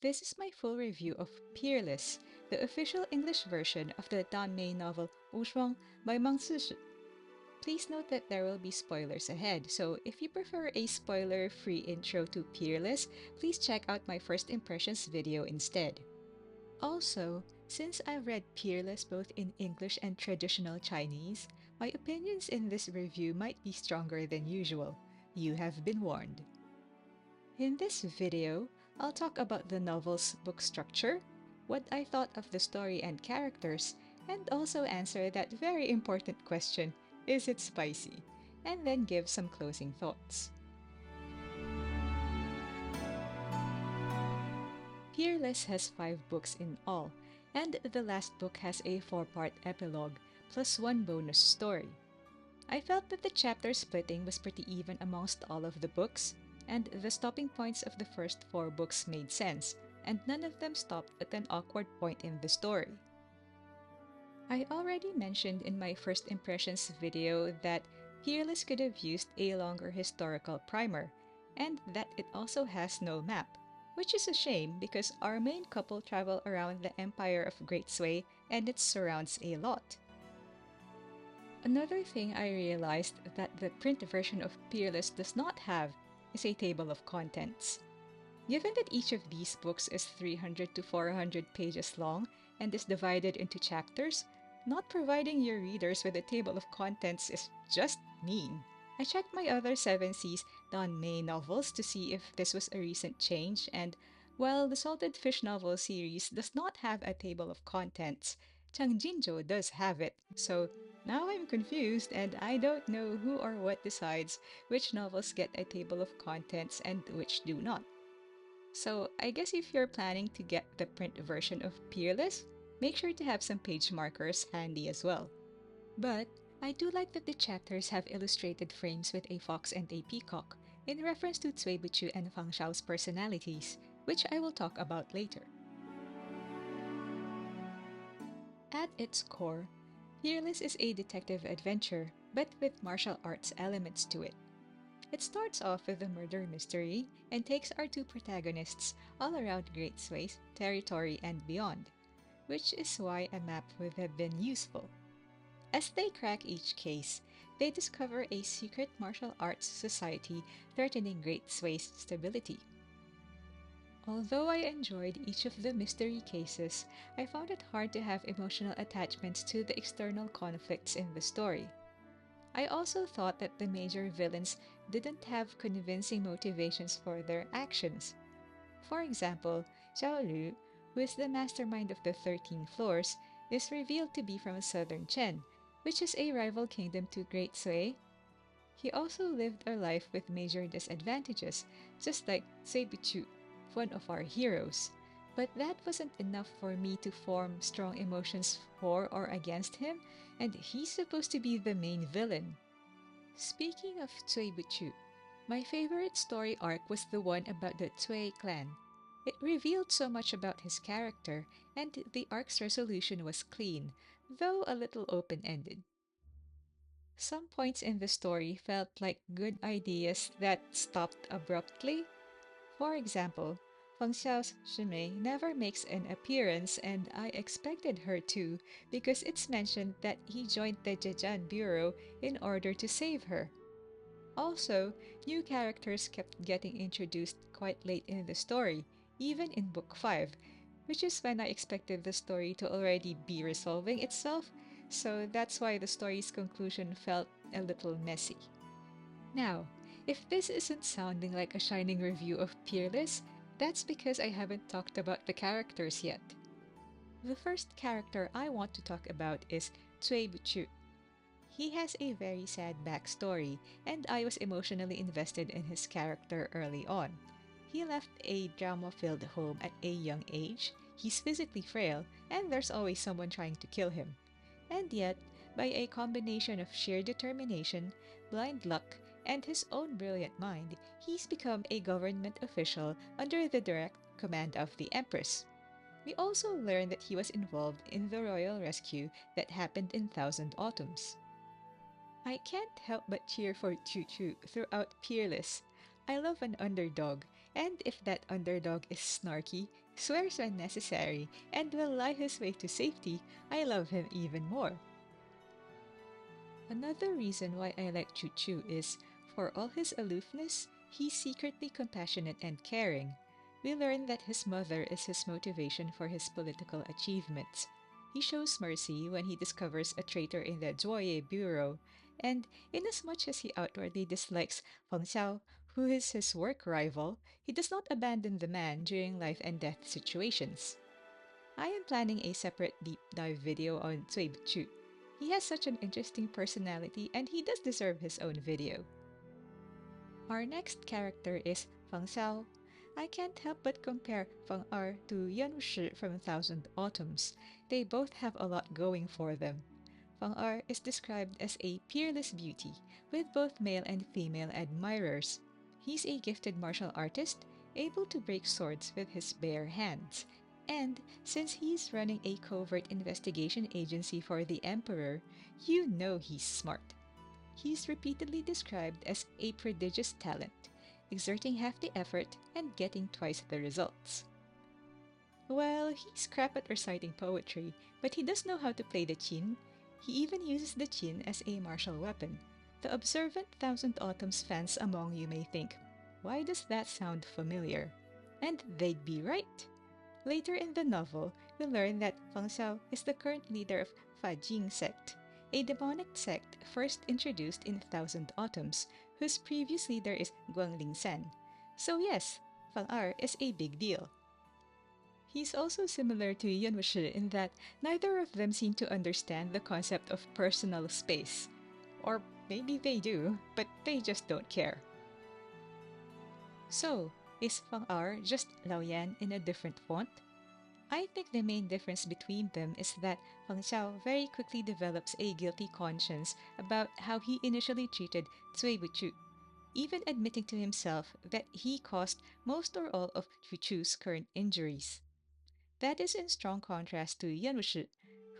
This is my full review of Peerless, the official English version of the Dan Mei novel Wushuang by Mang Zishi. Please note that there will be spoilers ahead, so if you prefer a spoiler-free intro to Peerless, please check out my first impressions video instead. Also, since I've read Peerless both in English and traditional Chinese, my opinions in this review might be stronger than usual. You have been warned. In this video, I'll talk about the novel's book structure, what I thought of the story and characters, and also answer that very important question, is it spicy? And then give some closing thoughts. Peerless has 5 books in all, and the last book has a 4-part epilogue, plus 1 bonus story. I felt that the chapter splitting was pretty even amongst all of the books, and the stopping points of the first 4 books made sense, and none of them stopped at an awkward point in the story. I already mentioned in my first impressions video that Peerless could have used a longer historical primer, and that it also has no map, which is a shame because our main couple travel around the Empire of Great Sway and it surrounds a lot. Another thing I realized that the print version of Peerless does not have is a table of contents. Given that each of these books is 300 to 400 pages long and is divided into chapters, not providing your readers with a table of contents is just mean. I checked my other 7C's Dan Mei novels to see if this was a recent change, and while the Salted Fish novel series does not have a table of contents, Chang Jinzhou does have it, so now I'm confused and I don't know who or what decides which novels get a table of contents and which do not. So I guess if you're planning to get the print version of Peerless, make sure to have some page markers handy as well. But I do like that the chapters have illustrated frames with a fox and a peacock, in reference to Cui Buchu and Fang Xiao's personalities, which I will talk about later. At its core, Peerless is a detective adventure, but with martial arts elements to it. It starts off with a murder mystery and takes our 2 protagonists all around Great Sway's territory and beyond, which is why a map would have been useful. As they crack each case, they discover a secret martial arts society threatening Great Sway's stability. Although I enjoyed each of the mystery cases, I found it hard to have emotional attachments to the external conflicts in the story. I also thought that the major villains didn't have convincing motivations for their actions. For example, Xiao Lu, who is the mastermind of the 13 Floors, is revealed to be from southern Chen, which is a rival kingdom to Great Sui. He also lived a life with major disadvantages, just like Cui Buchu, one of our heroes. But that wasn't enough for me to form strong emotions for or against him, and he's supposed to be the main villain. Speaking of Cui Buchu, my favorite story arc was the one about the Cui clan. It revealed so much about his character, and the arc's resolution was clean, though a little open-ended. Some points in the story felt like good ideas that stopped abruptly. For example, Feng Xiao's Shimei never makes an appearance, and I expected her to because it's mentioned that he joined the Zhejiang Bureau in order to save her. Also, new characters kept getting introduced quite late in the story, even in Book 5, which is when I expected the story to already be resolving itself, so that's why the story's conclusion felt a little messy. Now, if this isn't sounding like a shining review of Peerless, that's because I haven't talked about the characters yet. The first character I want to talk about is Cui Buchu. He has a very sad backstory, and I was emotionally invested in his character early on. He left a drama-filled home at a young age, he's physically frail, and there's always someone trying to kill him. And yet, by a combination of sheer determination, blind luck, and his own brilliant mind, he's become a government official under the direct command of the Empress. We also learn that he was involved in the royal rescue that happened in Thousand Autumns. I can't help but cheer for Choo Choo throughout Peerless. I love an underdog, and if that underdog is snarky, swears when necessary, and will lie his way to safety, I love him even more. Another reason why I like Choo Choo is, for all his aloofness, he's secretly compassionate and caring. We learn that his mother is his motivation for his political achievements. He shows mercy when he discovers a traitor in the Joye Bureau, and inasmuch as he outwardly dislikes Feng Xiao, who is his work rival, he does not abandon the man during life and death situations. I am planning a separate deep dive video on Cui Chu. He has such an interesting personality and he does deserve his own video. Our next character is Feng Xiao. I can't help but compare Feng Er to Yan Wushi from Thousand Autumns. They both have a lot going for them. Feng Er is described as a peerless beauty, with both male and female admirers. He's a gifted martial artist, able to break swords with his bare hands. And since he's running a covert investigation agency for the Emperor, you know he's smart. He's repeatedly described as a prodigious talent, exerting half the effort and getting twice the results. Well, he's crap at reciting poetry, but he does know how to play the qin. He even uses the qin as a martial weapon. The observant Thousand Autumns fans among you may think, why does that sound familiar? And they'd be right. Later in the novel, we learn that Feng Xiao is the current leader of Fa Jing sect, a demonic sect first introduced in Thousand Autumns, whose previous leader is Guangling San. So yes, Feng Er is a big deal. He's also similar to Yun Wushi in that neither of them seem to understand the concept of personal space. Or maybe they do, but they just don't care. So, is Feng Er just Lao Yan in a different font? I think the main difference between them is that Feng Xiao very quickly develops a guilty conscience about how he initially treated Cui Buchu, even admitting to himself that he caused most or all of Chuchu's current injuries. That is in strong contrast to Yan Wushi,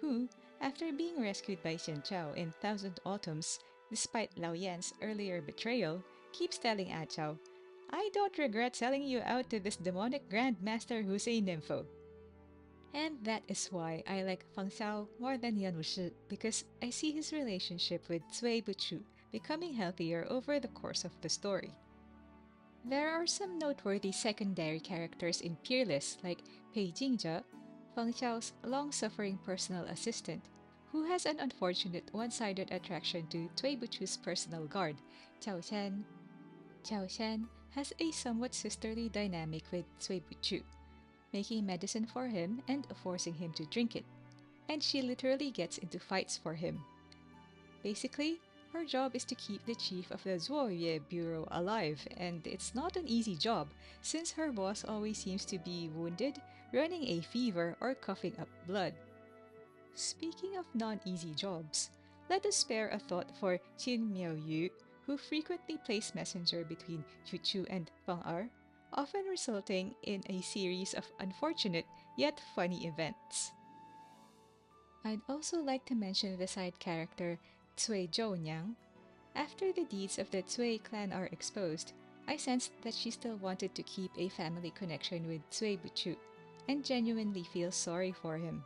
who, after being rescued by Xian Chao in Thousand Autumns, despite Lao Yan's earlier betrayal, keeps telling A Chao, I don't regret selling you out to this demonic grandmaster who's a nympho. And that is why I like Feng Xiao more than Yan Wushi, because I see his relationship with Cui Buchu becoming healthier over the course of the story. There are some noteworthy secondary characters in Peerless, like Pei Jingjia, Feng Xiao's long-suffering personal assistant, who has an unfortunate one-sided attraction to Cui Buchu's personal guard, Xiao Xian. Xiao Xian has a somewhat sisterly dynamic with Cui Buchu, making medicine for him and forcing him to drink it, and she literally gets into fights for him. Basically, her job is to keep the chief of the Zuoyue Bureau alive, and it's not an easy job since her boss always seems to be wounded, running a fever, or coughing up blood. Speaking of non-easy jobs, let us spare a thought for Qin Miaoyu, who frequently plays messenger between Chu Chu and Feng Er, often resulting in a series of unfortunate yet funny events. I'd also like to mention the side character Cui Zhounyang. After the deeds of the Cui clan are exposed, I sensed that she still wanted to keep a family connection with Cui Buchu, and genuinely feels sorry for him.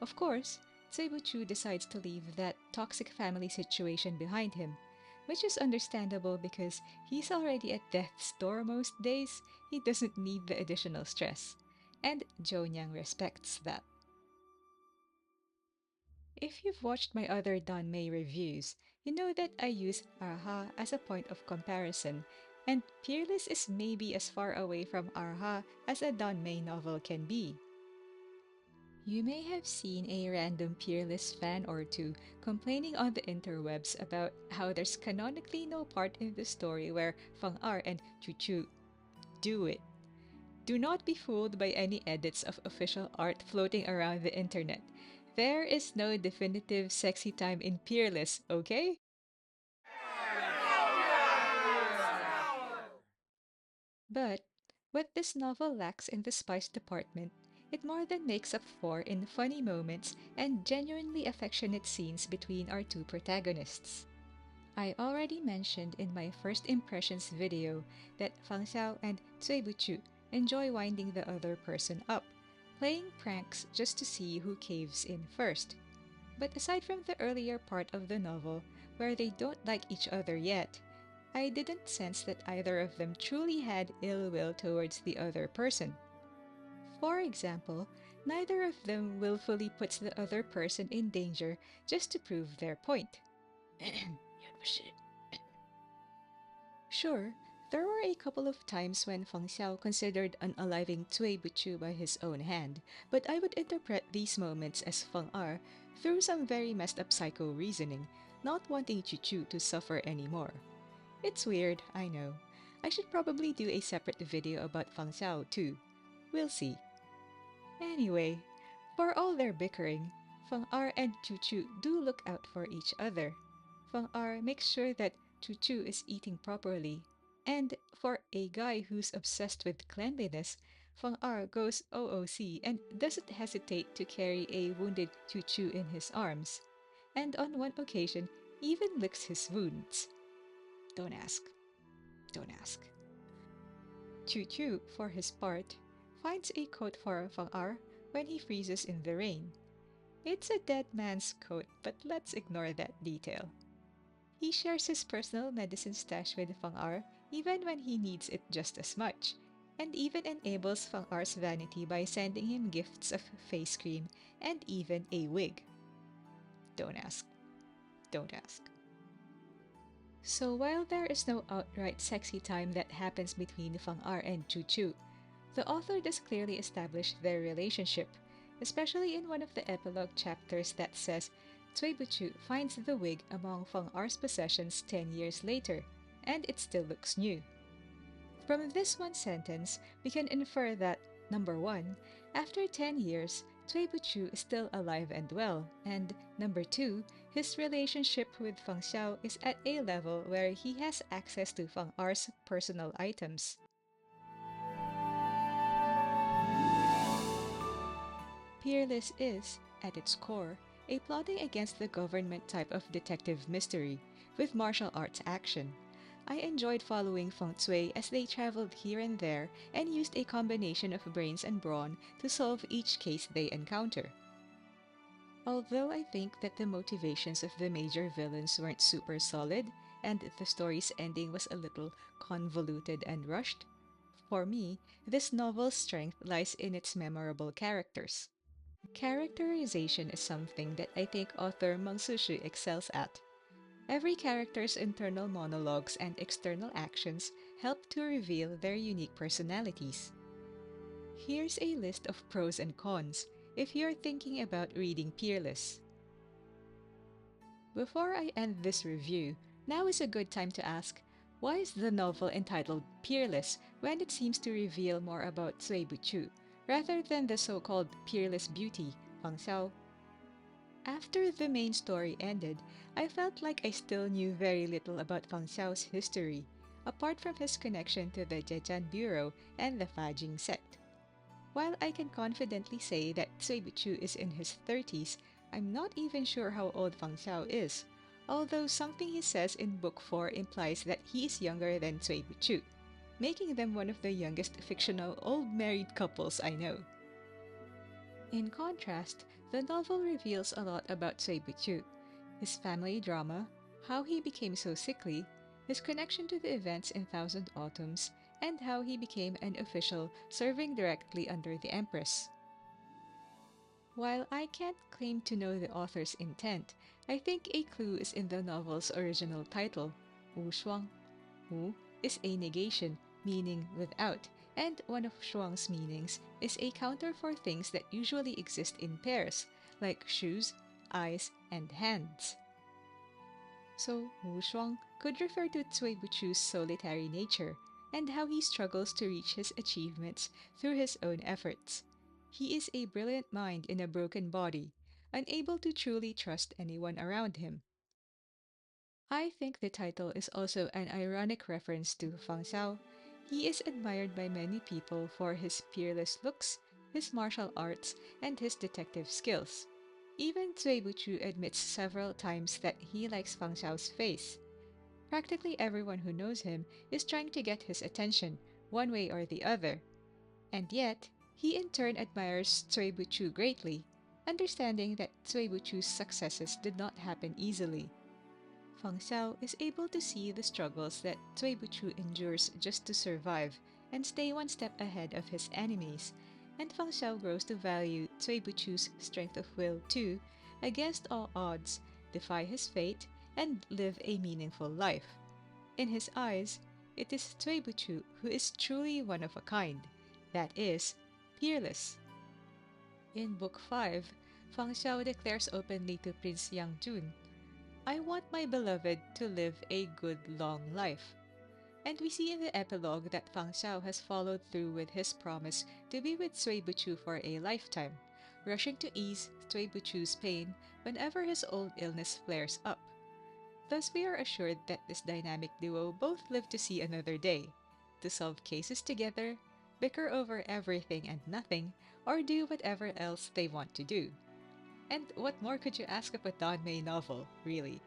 Of course, Cui Buchu decides to leave that toxic family situation behind him, which is understandable because he's already at death's door most days. He doesn't need the additional stress, and Zhounyang respects that. If you've watched my other Danmei reviews, you know that I use Araha as a point of comparison, and Peerless is maybe as far away from Araha as a Danmei novel can be. You may have seen a random Peerless fan or two complaining on the interwebs about how there's canonically no part in the story where Feng Er and Chu Chu do it. Do not be fooled by any edits of official art floating around the internet. There is no definitive sexy time in Peerless, okay? But what this novel lacks in the spice department, it more than makes up for in funny moments and genuinely affectionate scenes between our two protagonists. I already mentioned in my first impressions video that Fang Xiao and Cui Buchu enjoy winding the other person up, playing pranks just to see who caves in first. But aside from the earlier part of the novel, where they don't like each other yet, I didn't sense that either of them truly had ill will towards the other person. For example, neither of them willfully puts the other person in danger just to prove their point. Sure, there were a couple of times when Feng Xiao considered unaliving Cui Buchu by his own hand, but I would interpret these moments as Feng Er, through some very messed up psycho reasoning, not wanting Chu Chu to suffer anymore. It's weird, I know. I should probably do a separate video about Feng Xiao too. We'll see. Anyway, for all their bickering, Feng Er and Chu Chu do look out for each other. Feng Er makes sure that Chu Chu is eating properly, and for a guy who's obsessed with cleanliness, Feng Er goes OOC and doesn't hesitate to carry a wounded Chu Chu in his arms, and on one occasion even licks his wounds. Don't ask. Don't ask. Chu Chu, for his part, finds a coat for Feng Er when he freezes in the rain. It's a dead man's coat, but let's ignore that detail. He shares his personal medicine stash with Feng Er even when he needs it just as much, and even enables Feng Er's vanity by sending him gifts of face cream and even a wig. Don't ask. Don't ask. So while there is no outright sexy time that happens between Feng Er and Chu Chu, the author does clearly establish their relationship, especially in one of the epilogue chapters that says Cui Buchu finds the wig among Feng Er's possessions 10 years later, and it still looks new. From this one sentence, we can infer that, number 1, after 10 years, Cui Buchu is still alive and well, and number 2, his relationship with Feng Xiao is at a level where he has access to Feng Er's personal items. Peerless is, at its core, a plotting against the government type of detective mystery, with martial arts action. I enjoyed following Feng Cui as they traveled here and there and used a combination of brains and brawn to solve each case they encounter. Although I think that the motivations of the major villains weren't super solid, and the story's ending was a little convoluted and rushed, for me, this novel's strength lies in its memorable characters. Characterization is something that I think author Mang Sushi excels at. Every character's internal monologues and external actions help to reveal their unique personalities. Here's a list of pros and cons if you're thinking about reading Peerless. Before I end this review, now is a good time to ask, why is the novel entitled Peerless when it seems to reveal more about Cui Buchu, rather than the so-called peerless beauty, Fang Xiao? After the main story ended, I felt like I still knew very little about Fang Xiao's history, apart from his connection to the Zhejian Bureau and the Fajing sect. While I can confidently say that Cui Buchu is in his 30s, I'm not even sure how old Fang Xiao is, although something he says in Book 4 implies that he is younger than Cui Buchu, making them one of the youngest fictional old married couples I know. In contrast, the novel reveals a lot about Cui Buchu, his family drama, how he became so sickly, his connection to the events in Thousand Autumns, and how he became an official serving directly under the Empress. While I can't claim to know the author's intent, I think a clue is in the novel's original title, Wushuang. Wu is a negation, meaning without, and one of Shuang's meanings is a counter for things that usually exist in pairs, like shoes, eyes, and hands. So, Wushuang could refer to Cui Buchu's solitary nature, and how he struggles to reach his achievements through his own efforts. He is a brilliant mind in a broken body, unable to truly trust anyone around him. I think the title is also an ironic reference to Fang Xiao. He is admired by many people for his peerless looks, his martial arts, and his detective skills. Even Cui Buchu admits several times that he likes Fang Xiao's face. Practically everyone who knows him is trying to get his attention, one way or the other. And yet, he in turn admires Cui Buchu greatly, understanding that Cui Buchu's successes did not happen easily. Fang Xiao is able to see the struggles that Cui Buchu endures just to survive and stay one step ahead of his enemies, and Fang Xiao grows to value Cui Buchu's strength of will to, against all odds, defy his fate and live a meaningful life. In his eyes, it is Cui Buchu who is truly one of a kind, that is, peerless. In Book 5, Fang Xiao declares openly to Prince Yang Jun, I want my beloved to live a good long life. And we see in the epilogue that Fang Xiao has followed through with his promise to be with Cui Buchu for a lifetime, rushing to ease Cui Buchu's pain whenever his old illness flares up. Thus we are assured that this dynamic duo both live to see another day, to solve cases together, bicker over everything and nothing, or do whatever else they want to do. And what more could you ask of a Don May novel, really?